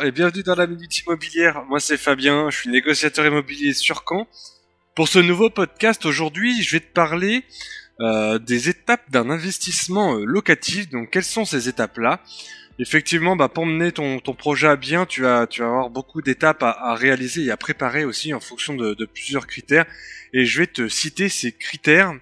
et bienvenue dans la Minute Immobilière. Moi c'est Fabien, je suis négociateur immobilier sur Caen. Pour ce nouveau podcast aujourd'hui, je vais te parler des étapes d'un investissement locatif. Donc quelles sont ces étapes-là? Effectivement, pour mener ton projet à bien, tu vas avoir beaucoup d'étapes à réaliser et à préparer aussi en fonction de plusieurs critères. Et je vais te citer ces critères,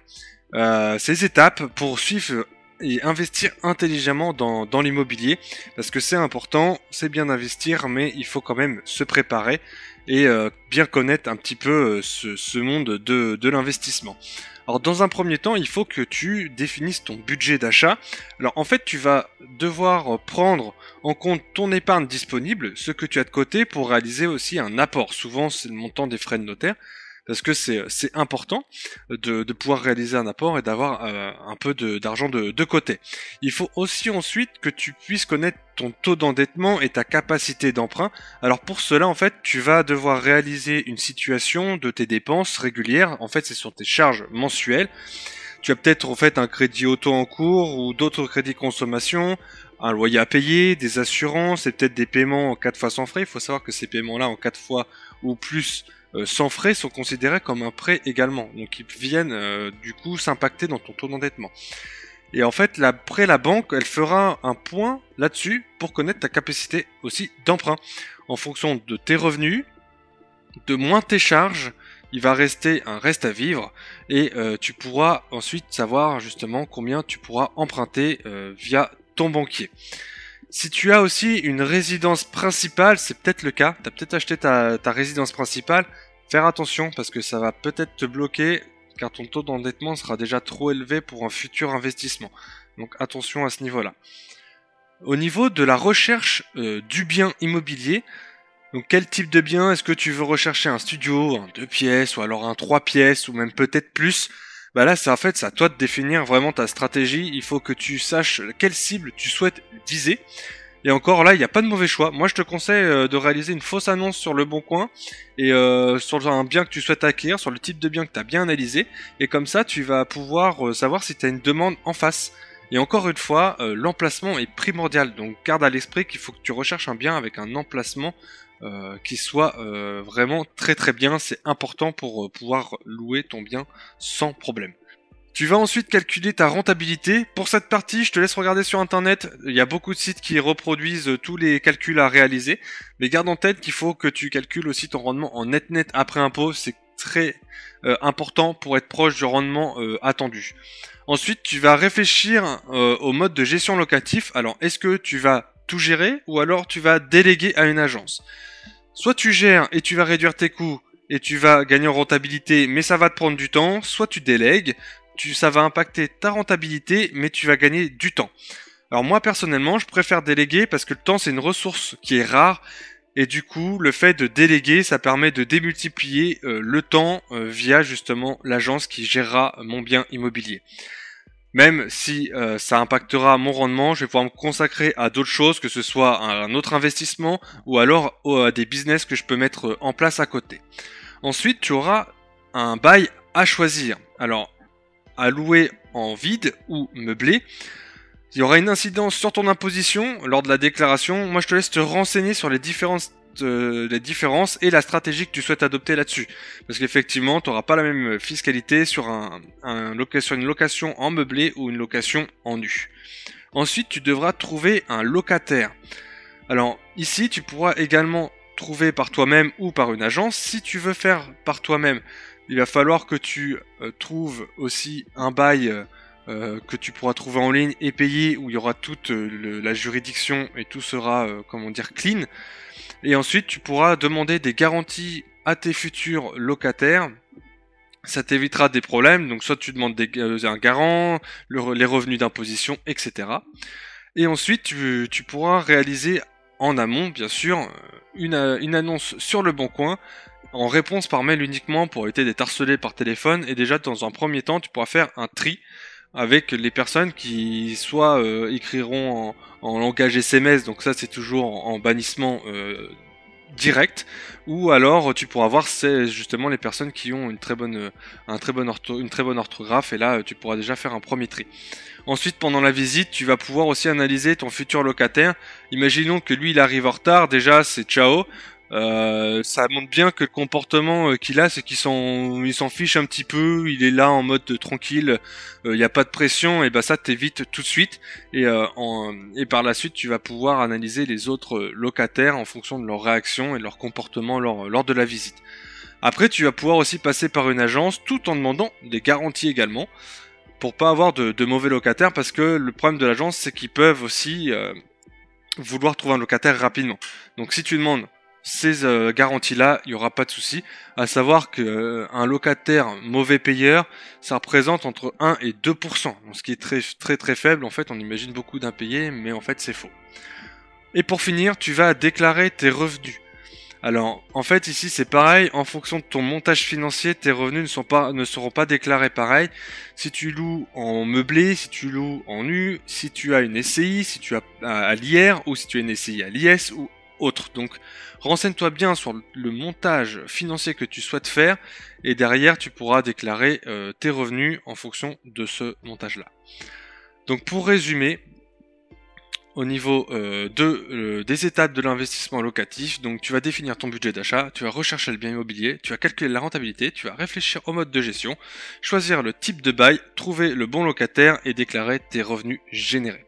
ces étapes pour suivre et investir intelligemment dans l'immobilier, parce que c'est important, c'est bien d'investir, mais il faut quand même se préparer et bien connaître un petit peu ce monde de l'investissement. Alors dans un premier temps, il faut que tu définisses ton budget d'achat. Alors en fait, tu vas devoir prendre en compte ton épargne disponible, ce que tu as de côté pour réaliser aussi un apport. Souvent, c'est le montant des frais de notaire, parce que c'est important de pouvoir réaliser un apport et d'avoir un peu d'argent de côté. Il faut aussi ensuite que tu puisses connaître ton taux d'endettement et ta capacité d'emprunt. Alors pour cela, en fait, tu vas devoir réaliser une situation de tes dépenses régulières. En fait, c'est sur tes charges mensuelles. Tu as peut-être en fait un crédit auto en cours ou d'autres crédits consommation, un loyer à payer, des assurances et peut-être des paiements en 4 fois sans frais. Il faut savoir que ces paiements-là en 4 fois ou plus sans frais sont considérés comme un prêt également. Donc ils viennent du coup s'impacter dans ton taux d'endettement. Et en fait, après la banque, elle fera un point là-dessus pour connaître ta capacité aussi d'emprunt. En fonction de tes revenus, de moins tes charges, il va rester un reste à vivre et tu pourras ensuite savoir justement combien tu pourras emprunter via ton banquier. Si tu as aussi une résidence principale, c'est peut-être le cas, tu as peut-être acheté ta résidence principale, faire attention parce que ça va peut-être te bloquer car ton taux d'endettement sera déjà trop élevé pour un futur investissement. Donc attention à ce niveau-là. Au niveau de la recherche du bien immobilier, donc quel type de bien? Est-ce que tu veux rechercher un studio, un 2 pièces ou alors un 3 pièces ou même peut-être plus? Là c'est à toi de définir vraiment ta stratégie. Il faut que tu saches quelle cible tu souhaites viser. Et encore là, il n'y a pas de mauvais choix. Moi je te conseille de réaliser une fausse annonce sur le bon coin et sur un bien que tu souhaites acquérir, sur le type de bien que tu as bien analysé. Et comme ça tu vas pouvoir savoir si tu as une demande en face. Et encore une fois, l'emplacement est primordial. Donc garde à l'esprit qu'il faut que tu recherches un bien avec un emplacement qui soit vraiment très très bien. C'est important pour pouvoir louer ton bien sans problème. Tu vas ensuite calculer ta rentabilité. Pour cette partie, je te laisse regarder sur internet. Il y a beaucoup de sites qui reproduisent tous les calculs à réaliser. Mais garde en tête qu'il faut que tu calcules aussi ton rendement en net après impôt. C'est très important pour être proche du rendement attendu. Ensuite, tu vas réfléchir au mode de gestion locatif. Alors, est-ce que tu vas tout gérer ou alors tu vas déléguer à une agence? Soit tu gères et tu vas réduire tes coûts et tu vas gagner en rentabilité, mais ça va te prendre du temps. Soit tu délègues, ça va impacter ta rentabilité, mais tu vas gagner du temps. Alors moi personnellement, je préfère déléguer parce que le temps c'est une ressource qui est rare. Et du coup, le fait de déléguer, ça permet de démultiplier le temps via justement l'agence qui gérera mon bien immobilier. Même si ça impactera mon rendement, je vais pouvoir me consacrer à d'autres choses, que ce soit un autre investissement ou alors à des business que je peux mettre en place à côté. Ensuite, tu auras un bail à choisir. Alors, à louer en vide ou meublé. Il y aura une incidence sur ton imposition lors de la déclaration. Moi, je te laisse te renseigner sur les différences et la stratégie que tu souhaites adopter là-dessus. Parce qu'effectivement, tu n'auras pas la même fiscalité sur une location en meublé ou une location en nu. Ensuite, tu devras trouver un locataire. Alors, ici, tu pourras également trouver par toi-même ou par une agence. Si tu veux faire par toi-même, il va falloir que tu trouves aussi un bail que tu pourras trouver en ligne et payer, où il y aura toute la juridiction et tout sera clean. Et ensuite tu pourras demander des garanties à tes futurs locataires. Ça t'évitera des problèmes, donc soit tu demandes un garant, les revenus d'imposition, etc. Et ensuite tu pourras réaliser en amont bien sûr une annonce sur le bon coin en réponse par mail uniquement pour éviter d'être harcelé par téléphone. Et déjà dans un premier temps tu pourras faire un tri avec les personnes qui soit écriront en langage SMS, donc ça c'est toujours en bannissement direct, ou alors tu pourras voir c'est justement les personnes qui ont une très bonne orthographe, et là tu pourras déjà faire un premier tri. Ensuite, pendant la visite, tu vas pouvoir aussi analyser ton futur locataire. Imaginons que lui il arrive en retard, déjà c'est ciao. Ça montre bien que le comportement qu'il a, c'est il s'en fiche un petit peu, il est là en mode tranquille, il n'y a pas de pression, et bah ça t'évite tout de suite, et par la suite tu vas pouvoir analyser les autres locataires en fonction de leur réaction et de leur comportement lors de la visite. Après tu vas pouvoir aussi passer par une agence tout en demandant des garanties également, pour pas avoir de mauvais locataires, parce que le problème de l'agence c'est qu'ils peuvent aussi vouloir trouver un locataire rapidement. Donc si tu demandes ces garanties-là, il n'y aura pas de souci. À savoir que un locataire mauvais payeur, ça représente entre 1 et 2%. Donc, ce qui est très très très faible. En fait, on imagine beaucoup d'impayés, mais en fait, c'est faux. Et pour finir, tu vas déclarer tes revenus. Alors, en fait, ici, c'est pareil. En fonction de ton montage financier, tes revenus ne seront pas déclarés pareil. Si tu loues en meublé, si tu loues en nu, si tu as une SCI, si tu as à l'IR, ou si tu as une SCI à l'IS, ou autre. Donc, renseigne-toi bien sur le montage financier que tu souhaites faire, et derrière tu pourras déclarer tes revenus en fonction de ce montage-là. Donc pour résumer, au niveau des étapes de l'investissement locatif, donc tu vas définir ton budget d'achat, tu vas rechercher le bien immobilier, tu vas calculer la rentabilité, tu vas réfléchir au mode de gestion, choisir le type de bail, trouver le bon locataire et déclarer tes revenus générés.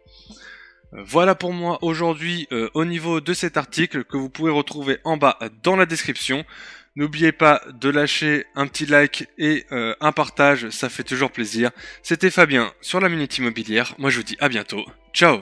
Voilà pour moi aujourd'hui au niveau de cet article que vous pouvez retrouver en bas dans la description. N'oubliez pas de lâcher un petit like et un partage, ça fait toujours plaisir. C'était Fabien sur la Minute Immobilière. Moi je vous dis à bientôt. Ciao!